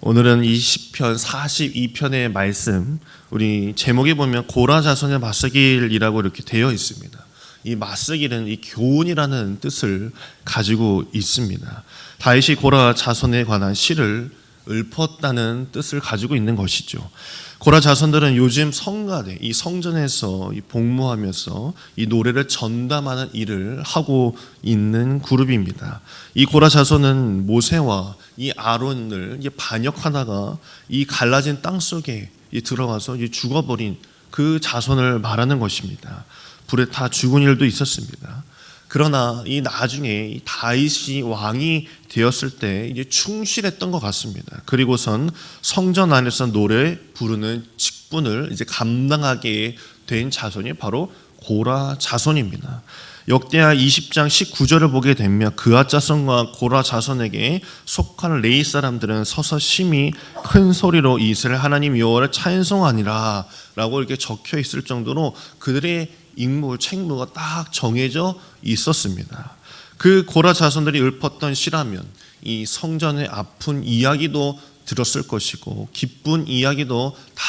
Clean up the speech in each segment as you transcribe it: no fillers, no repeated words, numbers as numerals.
오늘은 이 시편 42편의 말씀, 우리 제목에 보면 고라 자손의 맞서길이라고 이렇게 되어 있습니다. 이 맞서길은 이 교훈이라는 뜻을 가지고 있습니다. 다윗이 고라 자손에 관한 시를 읊었다는 뜻을 가지고 있는 것이죠. 고라 자손들은 요즘 성가대, 이 성전에서 이 복무하면서 이 노래를 전담하는 일을 하고 있는 그룹입니다. 이 고라 자손은 모세와 이 아론을 반역하다가 이 갈라진 땅 속에 들어가서 죽어버린 그 자손을 말하는 것입니다. 불에 타 죽은 일도 있었습니다. 그러나 이 나중에 이 다윗이 왕이 되었을 때 이제 충실했던 것 같습니다. 그리고선 성전 안에서 노래 부르는 직분을 이제 감당하게 된 자손이 바로 고라 자손입니다. 역대하 20장 19절을 보게 되면 그앗 자손과 고라 자손에게 속한 레위 사람들은 서서 심히 큰 소리로 이스라엘 하나님 여호와를 찬송하니라 라고 이렇게 적혀 있을 정도로 그들의 임무, 책무가 딱 정해져 있었습니다. 그 고라 자손들이 읊었던 시라면 이 성전의 아픈 이야기도 들었을 것이고 기쁜 이야기도 다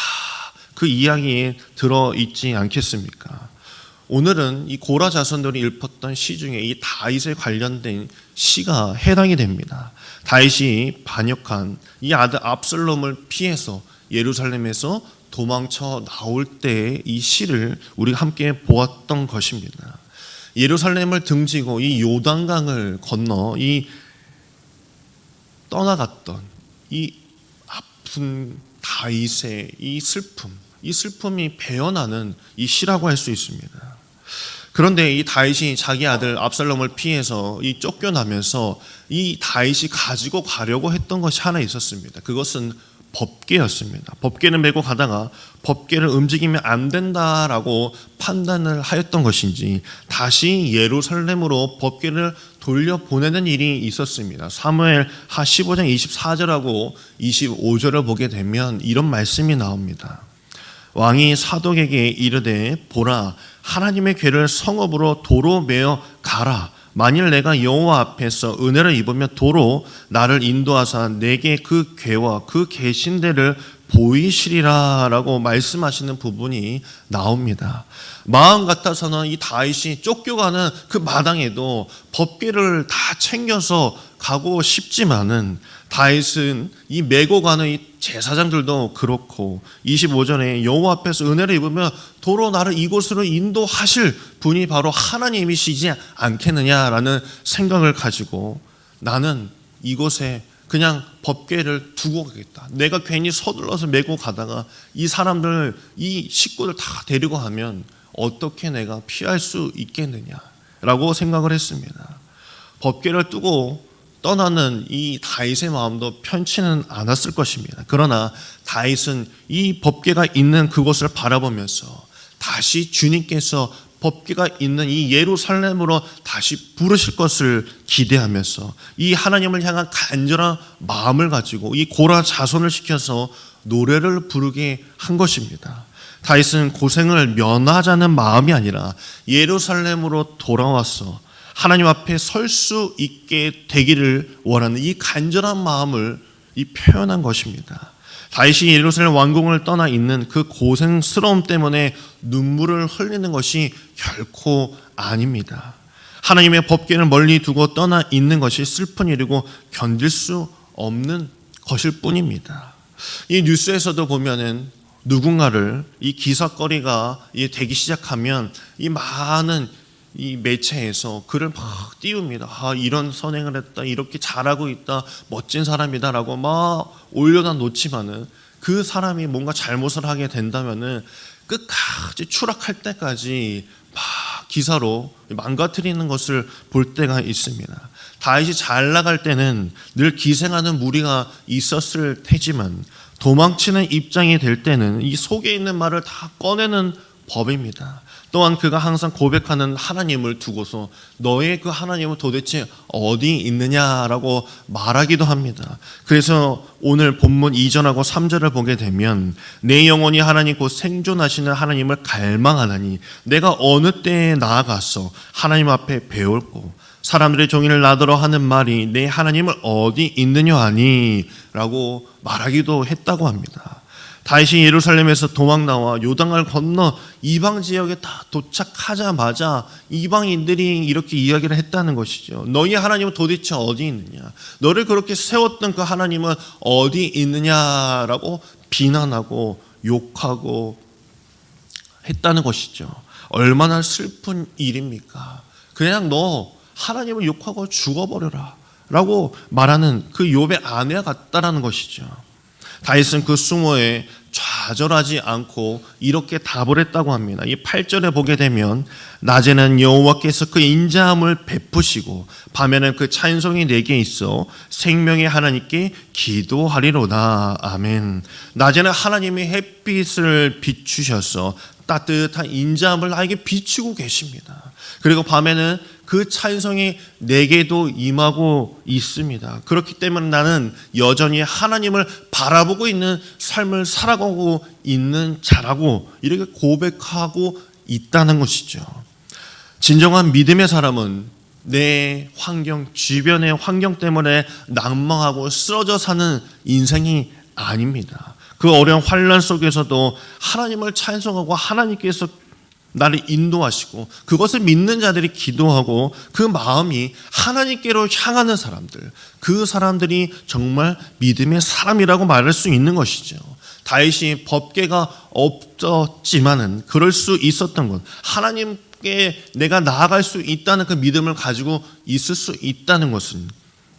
그 이야기에 들어있지 않겠습니까? 오늘은 이 고라 자손들이 읊었던 시 중에 이 다윗에 관련된 시가 해당이 됩니다. 다윗이 반역한 이 아들 압살롬을 피해서 예루살렘에서 도망쳐 나올 때 이 시를 우리가 함께 보았던 것입니다. 예루살렘을 등지고 이 요단강을 건너 이 떠나갔던 이 아픈 다윗의 이 슬픔이 배어나는 이 시라고 할 수 있습니다. 그런데 이 다윗이 자기 아들 압살롬을 피해서 이 쫓겨나면서 이 다윗이 가지고 가려고 했던 것이 하나 있었습니다. 그것은 법궤였습니다. 법궤를 메고 가다가 법궤를 움직이면 안 된다라고 판단을 하였던 것인지 다시 예루살렘으로 법궤를 돌려보내는 일이 있었습니다. 사무엘하 15장 24절하고 25절을 보게 되면 이런 말씀이 나옵니다. 왕이 사독에게 이르되 보라 하나님의 궤를 성읍으로 도로 메어 가라. 만일 내가 여호와 앞에서 은혜를 입으면 도로 나를 인도하사 내게 그 궤와 그 계신대를 보이시리라 라고 말씀하시는 부분이 나옵니다. 마음 같아서는 이 다윗이 쫓겨가는 그 마당에도 법궤를 다 챙겨서 가고 싶지만은 다윗은 이 메고 가는 이 제사장들도 그렇고 25절에 여호와 앞에서 은혜를 입으면 도로 나를 이곳으로 인도하실 분이 바로 하나님이시지 않겠느냐라는 생각을 가지고 나는 이곳에 그냥 법궤를 두고 가겠다. 내가 괜히 서둘러서 메고 가다가 이 사람들, 이 식구들 다 데리고 가면 어떻게 내가 피할 수 있겠느냐라고 생각을 했습니다. 법궤를 두고 떠나는 이 다윗의 마음도 편치는 않았을 것입니다. 그러나 다윗은 이 법궤가 있는 그곳을 바라보면서 다시 주님께서 법궤가 있는 이 예루살렘으로 다시 부르실 것을 기대하면서 이 하나님을 향한 간절한 마음을 가지고 이 고라 자손을 시켜서 노래를 부르게 한 것입니다. 다윗은 고생을 면하자는 마음이 아니라 예루살렘으로 돌아와서 하나님 앞에 설 수 있게 되기를 원하는 이 간절한 마음을 표현한 것입니다. 다윗이 예루살렘 왕궁을 떠나 있는 그 고생스러움 때문에 눈물을 흘리는 것이 결코 아닙니다. 하나님의 법궤를 멀리 두고 떠나 있는 것이 슬픈 일이고 견딜 수 없는 것일 뿐입니다. 이 뉴스에서도 보면은 누군가를 이 기사거리가 되기 시작하면 이 많은 이 매체에서 글을 막 띄웁니다. 이런 선행을 했다, 이렇게 잘하고 있다, 멋진 사람이다라고 막 올려다 놓지만은 그 사람이 뭔가 잘못을 하게 된다면은 끝까지 추락할 때까지 막 기사로 망가뜨리는 것을 볼 때가 있습니다. 다윗이 잘 나갈 때는 늘 기생하는 무리가 있었을 테지만 도망치는 입장이 될 때는 이 속에 있는 말을 다 꺼내는 법입니다. 또한 그가 항상 고백하는 하나님을 두고서 너의 그 하나님은 도대체 어디 있느냐라고 말하기도 합니다. 그래서 오늘 본문 2절하고 3절을 보게 되면 내 영혼이 하나님 곧 생존하시는 하나님을 갈망하나니 내가 어느 때에 나아가서 하나님 앞에 배울고 사람들의 종이를 나더러 하는 말이 내 하나님을 어디 있느냐 하니 라고 말하기도 했다고 합니다. 다윗이 예루살렘에서 도망 나와 요단강을 건너 이방 지역에 다 도착하자마자 이방인들이 이렇게 이야기를 했다는 것이죠. 너희 하나님은 도대체 어디 있느냐? 너를 그렇게 세웠던 그 하나님은 어디 있느냐라고 비난하고 욕하고 했다는 것이죠. 얼마나 슬픈 일입니까? 그냥 너 하나님을 욕하고 죽어버려라 라고 말하는 그 욥의 아내와 같다라는 것이죠. 다윗은 그 수모에 좌절하지 않고 이렇게 답을 했다고 합니다. 이 8절에 보게 되면 낮에는 여호와께서 그 인자함을 베푸시고 밤에는 그 찬송이 내게 있어 생명의 하나님께 기도하리로다. 아멘. 낮에는 하나님이 햇빛을 비추셔서 따뜻한 인자함을 나에게 비추고 계십니다. 그리고 밤에는 그 찬송이 내게도 임하고 있습니다. 그렇기 때문에 나는 여전히 하나님을 바라보고 있는 삶을 살아가고 있는 자라고 이렇게 고백하고 있다는 것이죠. 진정한 믿음의 사람은 내 환경, 주변의 환경 때문에 낭망하고 쓰러져 사는 인생이 아닙니다. 그 어려운 환난 속에서도 하나님을 찬송하고 하나님께서 나를 인도하시고 그것을 믿는 자들이 기도하고 그 마음이 하나님께로 향하는 사람들, 그 사람들이 정말 믿음의 사람이라고 말할 수 있는 것이죠. 다윗이 법궤가 없었지만은 그럴 수 있었던 것, 하나님께 내가 나아갈 수 있다는 그 믿음을 가지고 있을 수 있다는 것은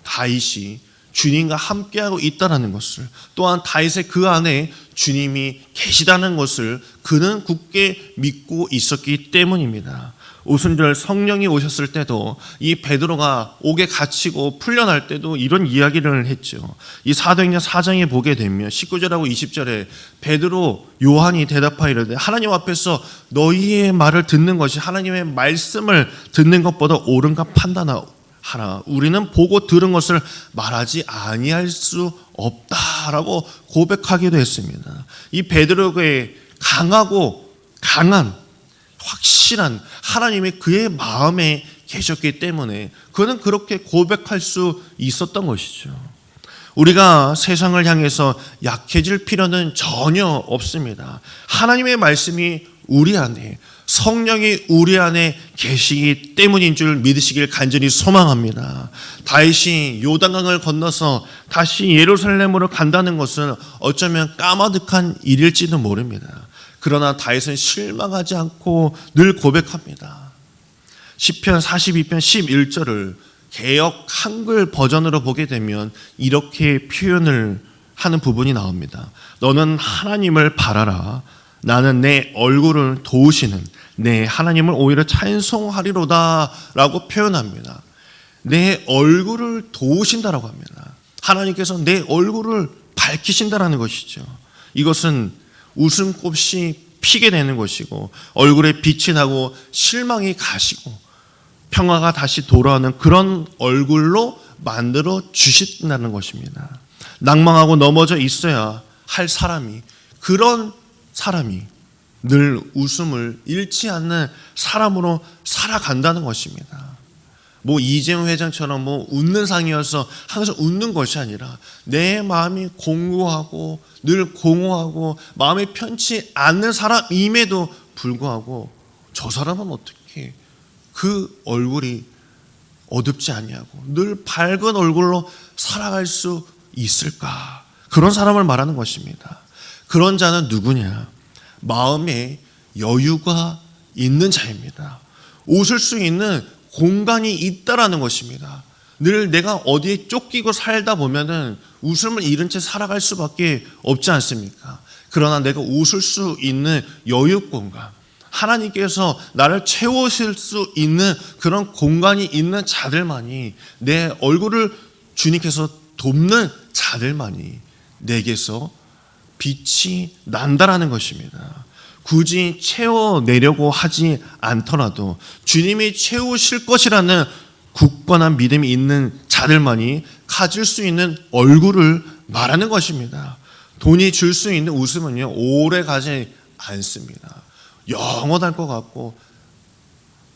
다윗이 주님과 함께하고 있다는 것을, 또한 다윗의 그 안에 주님이 계시다는 것을 그는 굳게 믿고 있었기 때문입니다. 오순절 성령이 오셨을 때도 이 베드로가 옥에 갇히고 풀려날 때도 이런 이야기를 했죠. 이 사도행전 4장에 보게 되면 19절하고 20절에 베드로 요한이 대답하이르되 하나님 앞에서 너희의 말을 듣는 것이 하나님의 말씀을 듣는 것보다 옳은가 판단하라. 우리는 보고 들은 것을 말하지 아니할 수 없다라고 고백하기도 했습니다. 이 베드로의 강하고 강한 확실한 하나님이 그의 마음에 계셨기 때문에 그는 그렇게 고백할 수 있었던 것이죠. 우리가 세상을 향해서 약해질 필요는 전혀 없습니다. 하나님의 말씀이 우리 안에, 성령이 우리 안에 계시기 때문인 줄 믿으시길 간절히 소망합니다. 다윗이 요단강을 건너서 다시 예루살렘으로 간다는 것은 어쩌면 까마득한 일일지도 모릅니다. 그러나 다윗은 실망하지 않고 늘 고백합니다. 시편 42편 11절을 개역 한글 버전으로 보게 되면 이렇게 표현을 하는 부분이 나옵니다. 너는 하나님을 바라라. 나는 내 얼굴을 도우시는 내 하나님을 오히려 찬송하리로다 라고 표현합니다. 내 얼굴을 도우신다라고 합니다. 하나님께서 내 얼굴을 밝히신다라는 것이죠. 이것은 웃음꽃이 피게 되는 것이고 얼굴에 빛이 나고 실망이 가시고 평화가 다시 돌아오는 그런 얼굴로 만들어 주신다는 것입니다. 낭망하고 넘어져 있어야 할 사람이, 그런 사람이 늘 웃음을 잃지 않는 사람으로 살아간다는 것입니다. 이재용 회장처럼 웃는 상이어서 항상 웃는 것이 아니라 내 마음이 공고하고 늘 공허하고 마음이 편치 않는 사람임에도 불구하고 저 사람은 어떻게 그 얼굴이 어둡지 아니하고 늘 밝은 얼굴로 살아갈 수 있을까? 그런 사람을 말하는 것입니다. 그런 자는 누구냐? 마음에 여유가 있는 자입니다. 웃을 수 있는 공간이 있다라는 것입니다. 늘 내가 어디에 쫓기고 살다 보면은 웃음을 잃은 채 살아갈 수밖에 없지 않습니까? 그러나 내가 웃을 수 있는 여유 공간, 하나님께서 나를 채우실 수 있는 그런 공간이 있는 자들만이, 내 얼굴을 주님께서 돕는 자들만이 내게서 빛이 난다라는 것입니다. 굳이 채워내려고 하지 않더라도 주님이 채우실 것이라는 굳건한 믿음이 있는 자들만이 가질 수 있는 얼굴을 말하는 것입니다. 돈이 줄 수 있는 웃음은요, 오래 가지 않습니다. 영원할 것 같고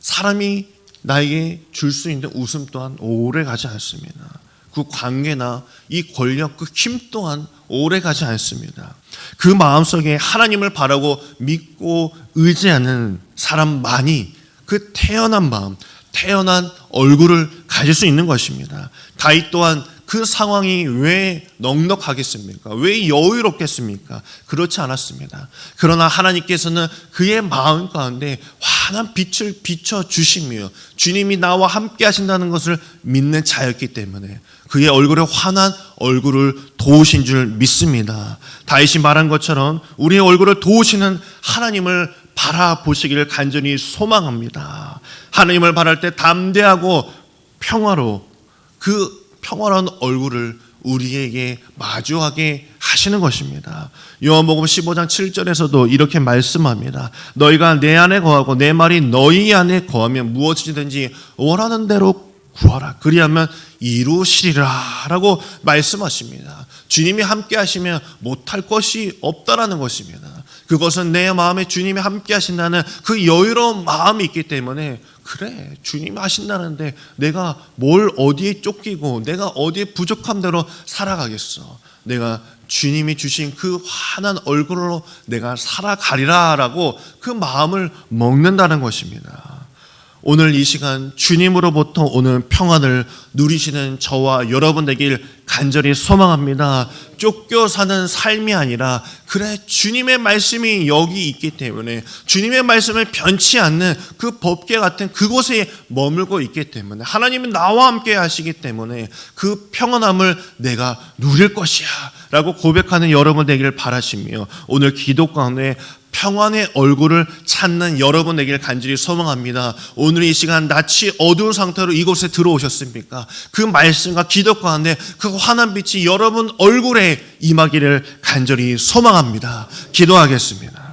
사람이 나에게 줄 수 있는 웃음 또한 오래 가지 않습니다. 그 관계나 이 권력, 그 힘 또한 오래 가지 않습니다. 그 마음속에 하나님을 바라고 믿고 의지하는 사람만이 그 태어난 마음, 태어난 얼굴을 가질 수 있는 것입니다. 다윗 또한 그 상황이 왜 넉넉하겠습니까? 왜 여유롭겠습니까? 그렇지 않았습니다. 그러나 하나님께서는 그의 마음 가운데 환한 빛을 비춰주시며 주님이 나와 함께 하신다는 것을 믿는 자였기 때문에 그의 얼굴에 환한 얼굴을 도우신 줄 믿습니다. 다윗이 말한 것처럼 우리의 얼굴을 도우시는 하나님을 바라보시기를 간절히 소망합니다. 하나님을 바랄 때 담대하고 평화로 그 평화로운 얼굴을 우리에게 마주하게 하시는 것입니다. 요한복음 15장 7절에서도 이렇게 말씀합니다. 너희가 내 안에 거하고 내 말이 너희 안에 거하면 무엇이든지 원하는 대로 구하라. 그리하면 이루시리라 라고 말씀하십니다. 주님이 함께 하시면 못할 것이 없다라는 것입니다. 그것은 내 마음에 주님이 함께 하신다는 그 여유로운 마음이 있기 때문에 그래 주님이 하신다는데 내가 뭘 어디에 쫓기고 내가 어디에 부족한 대로 살아가겠어. 내가 주님이 주신 그 환한 얼굴로 내가 살아가리라 라고 그 마음을 먹는다는 것입니다. 오늘 이 시간 주님으로부터 오는 평안을 누리시는 저와 여러분 되길 간절히 소망합니다. 쫓겨 사는 삶이 아니라 그래 주님의 말씀이 여기 있기 때문에 주님의 말씀을 변치 않는 그 법궤 같은 그곳에 머물고 있기 때문에 하나님은 나와 함께 하시기 때문에 그 평안함을 내가 누릴 것이야 라고 고백하는 여러분 되기를 바라시며 오늘 기도 가운데 평안의 얼굴을 찾는 여러분 되기를 간절히 소망합니다. 오늘 이 시간 낯이 어두운 상태로 이곳에 들어오셨습니까? 그 말씀과 기도 가운데 그 환한 빛이 여러분 얼굴에 임하기를 간절히 소망합니다. 기도하겠습니다.